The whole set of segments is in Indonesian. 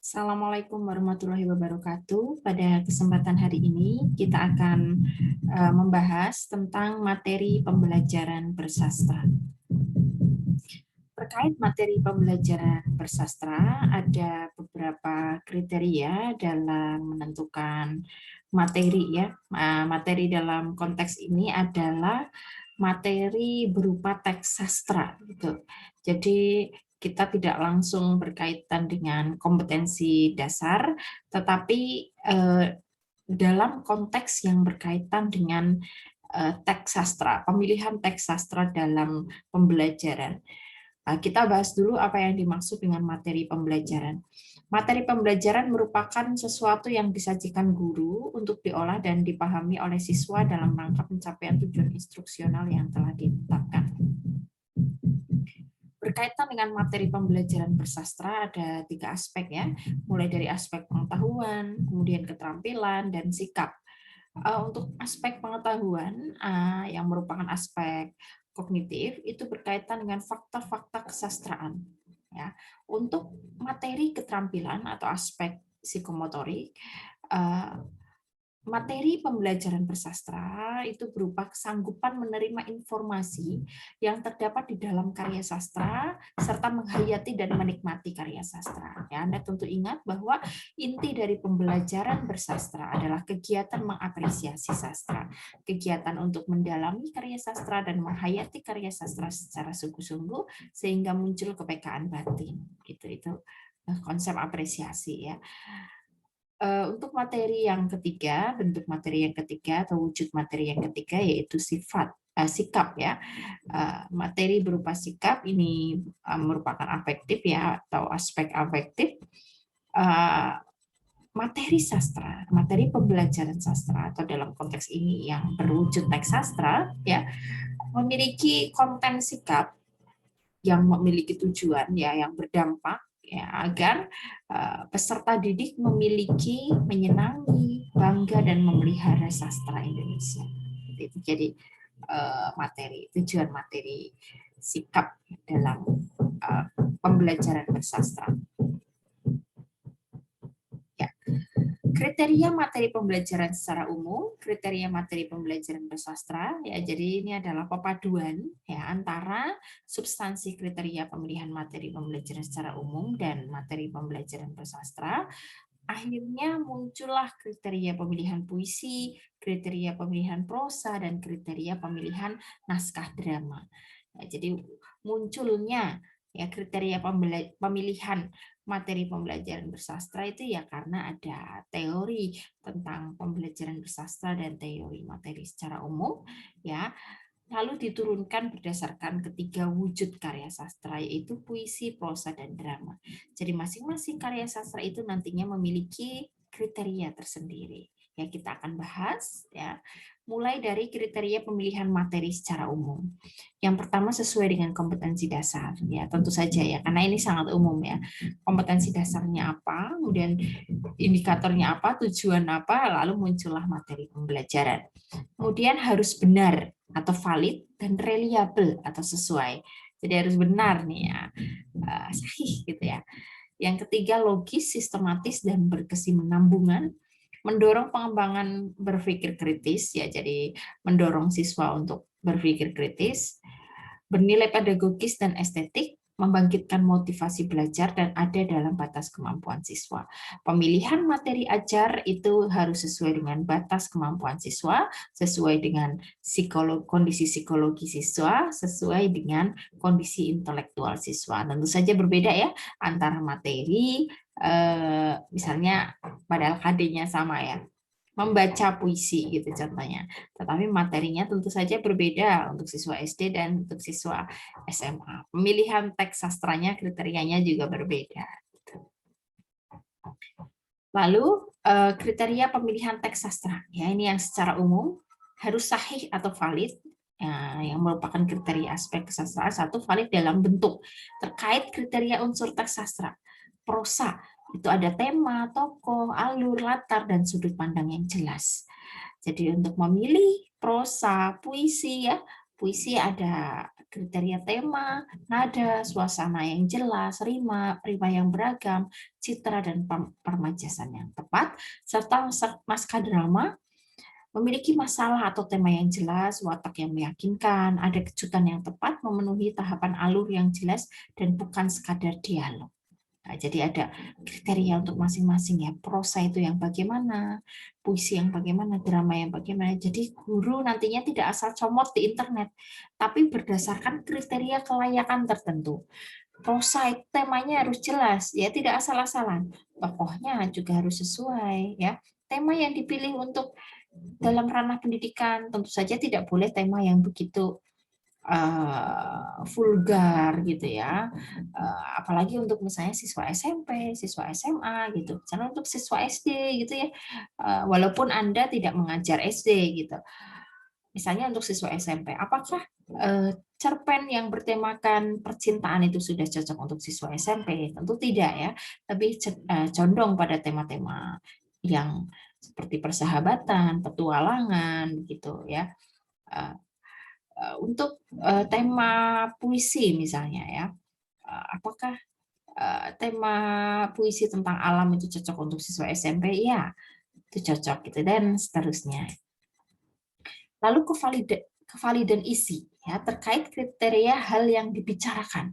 Assalamualaikum warahmatullahi wabarakatuh. Pada kesempatan hari ini kita akan membahas tentang materi pembelajaran bersastra. Terkait materi pembelajaran bersastra, ada beberapa kriteria dalam menentukan materi ya. Materi dalam konteks ini adalah materi berupa teks sastra gitu. Jadi kita tidak langsung berkaitan dengan kompetensi dasar, tetapi dalam konteks yang berkaitan dengan teks sastra, pemilihan teks sastra dalam pembelajaran. Kita bahas dulu apa yang dimaksud dengan materi pembelajaran. Materi pembelajaran merupakan sesuatu yang disajikan guru untuk diolah dan dipahami oleh siswa dalam rangka pencapaian tujuan instruksional yang telah ditetapkan. Berkaitan dengan materi pembelajaran bersastra ada 3 aspek ya, mulai dari aspek pengetahuan, kemudian keterampilan, dan sikap. Untuk aspek pengetahuan yang merupakan aspek kognitif itu berkaitan dengan fakta-fakta kesastraan. Ya, untuk materi keterampilan atau aspek psikomotorik, materi pembelajaran bersastra itu berupa kesanggupan menerima informasi yang terdapat di dalam karya sastra serta menghayati dan menikmati karya sastra. Ya, Anda tentu ingat bahwa inti dari pembelajaran bersastra adalah kegiatan mengapresiasi sastra, kegiatan untuk mendalami karya sastra dan menghayati karya sastra secara sungguh-sungguh sehingga muncul kepekaan batin. Itu konsep apresiasi ya. Untuk materi yang ketiga, bentuk materi yang ketiga atau wujud materi yang ketiga yaitu sikap ya. Materi berupa sikap ini merupakan afektif ya atau aspek afektif. Materi sastra, materi pembelajaran sastra atau dalam konteks ini yang berwujud teks sastra ya memiliki konten sikap yang memiliki tujuan ya yang berdampak ya agar peserta didik memiliki, menyenangi, bangga dan memelihara sastra Indonesia. Itu jadi tujuan materi sikap dalam pembelajaran bersastra. Ya. Kriteria materi pembelajaran secara umum, kriteria materi pembelajaran bersastra, ya jadi ini adalah perpaduan ya antara substansi kriteria pemilihan materi pembelajaran secara umum dan materi pembelajaran bersastra. Akhirnya muncullah kriteria pemilihan puisi, kriteria pemilihan prosa, dan kriteria pemilihan naskah drama. Ya, jadi munculnya ya kriteria pemilihan materi pembelajaran bersastra itu ya karena ada teori tentang pembelajaran bersastra dan teori materi secara umum ya, lalu diturunkan berdasarkan ketiga wujud karya sastra yaitu puisi, prosa, dan drama. Jadi masing-masing karya sastra itu nantinya memiliki kriteria tersendiri. Ya kita akan bahas ya, mulai dari kriteria pemilihan materi secara umum. Yang pertama sesuai dengan kompetensi dasar ya, tentu saja ya karena ini sangat umum ya. Kompetensi dasarnya apa, kemudian indikatornya apa, tujuan apa, lalu muncullah materi pembelajaran. Kemudian harus benar atau valid dan reliable atau sesuai. Jadi harus benar nih ya, sahih gitu ya. Yang ketiga logis, sistematis dan berkesinambungan, mendorong pengembangan berpikir kritis ya, jadi mendorong siswa untuk berpikir kritis, bernilai pedagogis dan estetik, membangkitkan motivasi belajar dan ada dalam batas kemampuan siswa. Pemilihan materi ajar itu harus sesuai dengan batas kemampuan siswa, sesuai dengan kondisi psikologi siswa, sesuai dengan kondisi intelektual siswa. Tentu saja berbeda ya antara materi, misalnya pada LKD-nya sama ya, membaca puisi gitu contohnya. Tetapi materinya tentu saja berbeda untuk siswa SD dan untuk siswa SMA. Pemilihan teks sastranya kriterianya juga berbeda. Lalu kriteria pemilihan teks sastra, ya ini yang secara umum harus sahih atau valid, ya, yang merupakan kriteria aspek kesastraan. Satu, valid dalam bentuk terkait kriteria unsur teks sastra. Prosa itu ada tema, tokoh, alur, latar, dan sudut pandang yang jelas. Jadi untuk memilih prosa, puisi ya, puisi ada kriteria tema, nada, suasana yang jelas, rima yang beragam, citra dan permajasan yang tepat, serta naskah drama memiliki masalah atau tema yang jelas, watak yang meyakinkan, ada kejutan yang tepat, memenuhi tahapan alur yang jelas, dan bukan sekadar dialog. Nah, jadi ada kriteria untuk masing-masing ya. Prosa itu yang bagaimana, puisi yang bagaimana, drama yang bagaimana. Jadi guru nantinya tidak asal comot di internet, tapi berdasarkan kriteria kelayakan tertentu. Prosa itu temanya harus jelas, ya tidak asal-asalan. Tokohnya juga harus sesuai ya. Tema yang dipilih untuk dalam ranah pendidikan tentu saja tidak boleh tema yang begitu vulgar gitu ya, apalagi untuk misalnya siswa SMP, siswa SMA gitu, karena untuk siswa SD gitu ya, walaupun Anda tidak mengajar SD gitu, misalnya untuk siswa SMP, apakah cerpen yang bertemakan percintaan itu sudah cocok untuk siswa SMP? Tentu tidak ya, tapi condong pada tema-tema yang seperti persahabatan, petualangan gitu ya. Untuk tema puisi misalnya ya, apakah tema puisi tentang alam itu cocok untuk siswa SMP? Ya, itu cocok gitu dan seterusnya. Lalu kevalidan isi ya terkait kriteria hal yang dibicarakan.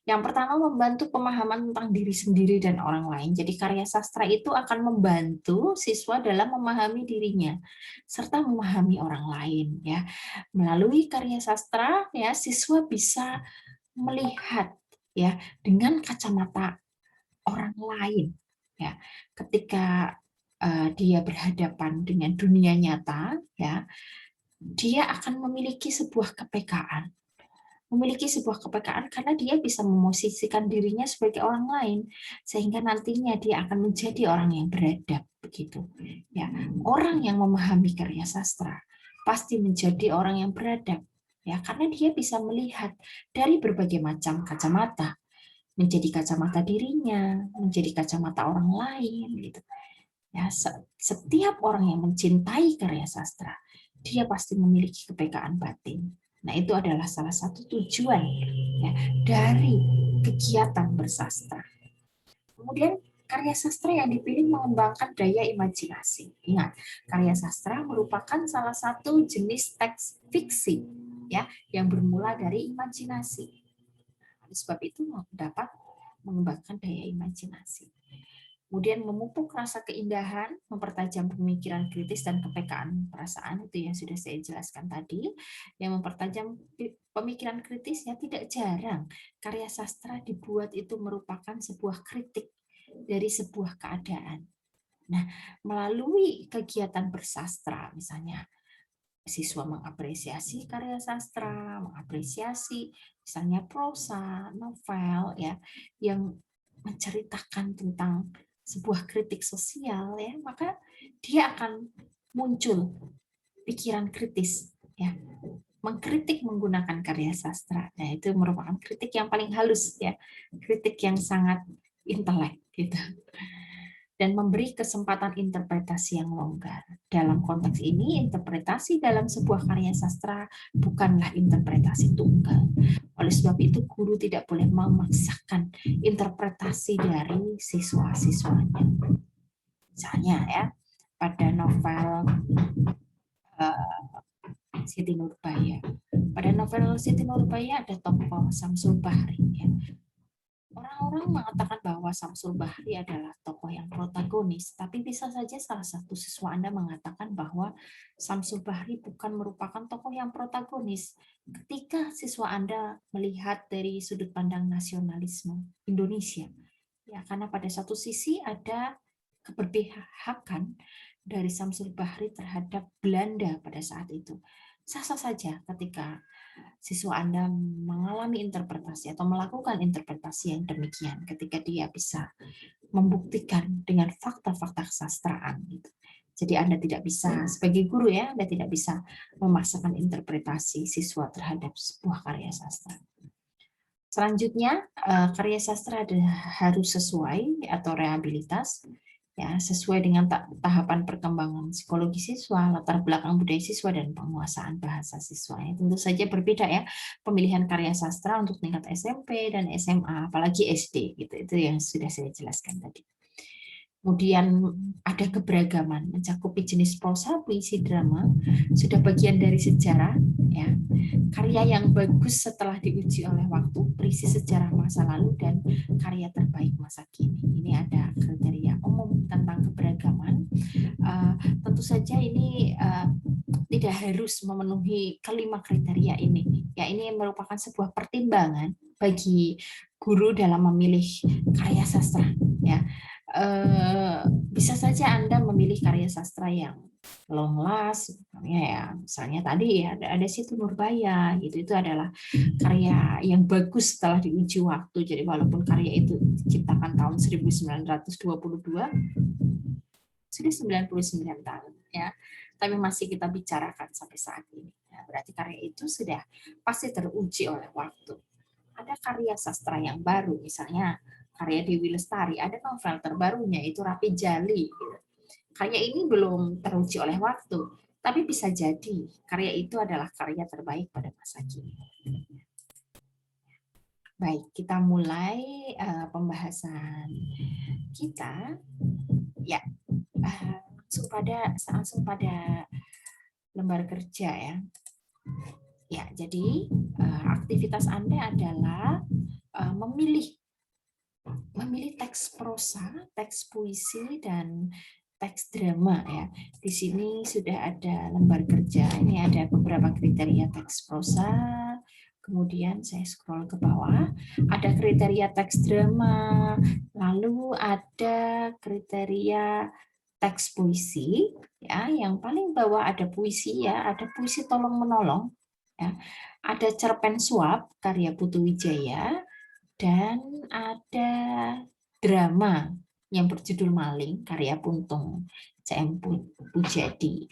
Yang pertama membantu pemahaman tentang diri sendiri dan orang lain. Jadi karya sastra itu akan membantu siswa dalam memahami dirinya serta memahami orang lain ya. Melalui karya sastra ya siswa bisa melihat ya dengan kacamata orang lain ya. Ketika dia berhadapan dengan dunia nyata ya, dia akan memiliki sebuah kepekaan. Memiliki sebuah kepekaan karena dia bisa memosisikan dirinya sebagai orang lain sehingga nantinya dia akan menjadi orang yang beradab begitu. Ya, orang yang memahami karya sastra pasti menjadi orang yang beradab ya karena dia bisa melihat dari berbagai macam kacamata, menjadi kacamata dirinya, menjadi kacamata orang lain gitu. Ya, setiap orang yang mencintai karya sastra, dia pasti memiliki kepekaan batin. Nah, itu adalah salah satu tujuan ya, dari kegiatan bersastra. Kemudian karya sastra yang dipilih mengembangkan daya imajinasi. Ingat, karya sastra merupakan salah satu jenis teks fiksi ya yang bermula dari imajinasi. Oleh sebab itu dapat mengembangkan daya imajinasi. Kemudian memupuk rasa keindahan, mempertajam pemikiran kritis dan kepekaan perasaan, itu yang sudah saya jelaskan tadi. Yang mempertajam pemikiran kritisnya tidak jarang karya sastra dibuat itu merupakan sebuah kritik dari sebuah keadaan. Nah, melalui kegiatan bersastra misalnya, siswa mengapresiasi karya sastra, mengapresiasi misalnya prosa, novel ya yang menceritakan tentang sebuah kritik sosial ya, maka dia akan muncul pikiran kritis ya, mengkritik menggunakan karya sastra. Nah, itu merupakan kritik yang paling halus ya, kritik yang sangat intelek gitu. Dan memberi kesempatan interpretasi yang longgar. Dalam konteks ini, interpretasi dalam sebuah karya sastra bukanlah interpretasi tunggal. Oleh sebab itu, guru tidak boleh memaksakan interpretasi dari siswa-siswanya. Misalnya ya, pada novel Siti Nurbaya. Pada novel Siti Nurbaya ada tokoh Samsul Bahri. Ya. Orang-orang mengatakan bahwa Samsul Bahri adalah tokoh yang protagonis, tapi bisa saja salah satu siswa Anda mengatakan bahwa Samsul Bahri bukan merupakan tokoh yang protagonis. Ketika siswa Anda melihat dari sudut pandang nasionalisme Indonesia, ya karena pada satu sisi ada keberpihakan dari Samsul Bahri terhadap Belanda pada saat itu. Sah-sah saja ketika siswa Anda mengalami interpretasi atau melakukan interpretasi yang demikian ketika dia bisa membuktikan dengan fakta-fakta kesastraan gitu. Jadi Anda tidak bisa sebagai guru ya, Anda tidak bisa memaksakan interpretasi siswa terhadap sebuah karya sastra. Selanjutnya, karya sastra harus sesuai atau realitas. ya, sesuai dengan tahapan perkembangan psikologi siswa, latar belakang budaya siswa, dan penguasaan bahasa siswa. Tentu saja berbeda ya pemilihan karya sastra untuk tingkat SMP dan SMA, apalagi SD gitu. Itu yang sudah saya jelaskan tadi. Kemudian ada keberagaman, mencakupi jenis prosa, puisi, drama, sudah bagian dari sejarah, ya. Karya yang bagus setelah diuji oleh waktu, berisi sejarah masa lalu, dan karya terbaik masa kini. Ini ada kriteria umum tentang keberagaman. Tentu saja ini tidak harus memenuhi kelima kriteria ini. Ya, ini merupakan sebuah pertimbangan bagi guru dalam memilih karya sastra. Ya, bisa saja Anda memilih karya sastra yang long last, ya, misalnya tadi ya ada Situ Nurbaya, gitu, itu adalah karya yang bagus setelah diuji waktu. Jadi walaupun karya itu diciptakan tahun 1922, sudah 99 tahun, ya, tapi masih kita bicarakan sampai saat ini. Ya, berarti karya itu sudah pasti teruji oleh waktu. Ada karya sastra yang baru, misalnya karya Dewi Lestari, ada novel terbarunya itu Rapi Jali. Karya ini belum teruji oleh waktu, tapi bisa jadi karya itu adalah karya terbaik pada masa kini. Baik, kita mulai pembahasan kita. Ya, langsung pada lembar kerja ya. Ya, jadi aktivitas Anda adalah memilih teks prosa, teks puisi, dan teks drama ya. Di sini sudah ada lembar kerja. Ini ada beberapa kriteria teks prosa. Kemudian saya scroll ke bawah, ada kriteria teks drama, lalu ada kriteria teks puisi ya. Yang paling bawah ada puisi ya, ada puisi tolong menolong ya. Ada cerpen suap karya Putu Wijaya, dan ada drama yang berjudul Maling karya Puntung C.M. Pujadi.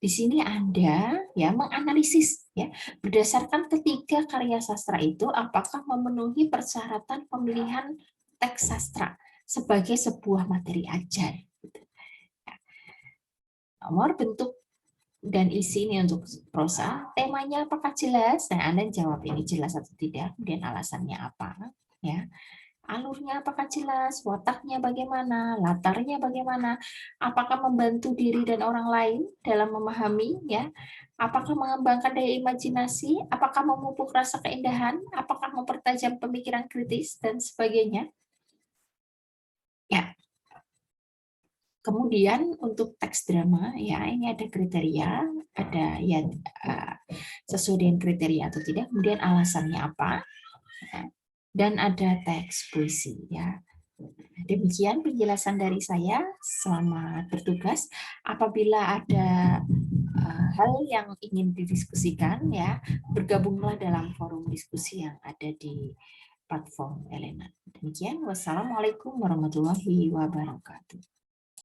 Di sini Anda ya menganalisis ya berdasarkan ketiga karya sastra itu apakah memenuhi persyaratan pemilihan teks sastra sebagai sebuah materi ajar. Nomor, bentuk, dan isi ini untuk prosa. Temanya apakah jelas? Nah, Anda jawab ini jelas atau tidak, kemudian alasannya apa ya. Alurnya apakah jelas, wataknya bagaimana, latarnya bagaimana, apakah membantu diri dan orang lain dalam memahami, ya, apakah mengembangkan daya imajinasi, apakah memupuk rasa keindahan, apakah mempertajam pemikiran kritis, dan sebagainya. Ya. Kemudian untuk teks drama, ya ini ada kriteria, ada ya sesuai dengan kriteria atau tidak, kemudian alasannya apa. Dan ada teks puisi ya. Demikian penjelasan dari saya. Selamat bertugas. Apabila ada hal yang ingin didiskusikan ya, bergabunglah dalam forum diskusi yang ada di platform Elena. Demikian, wassalamualaikum warahmatullahi wabarakatuh.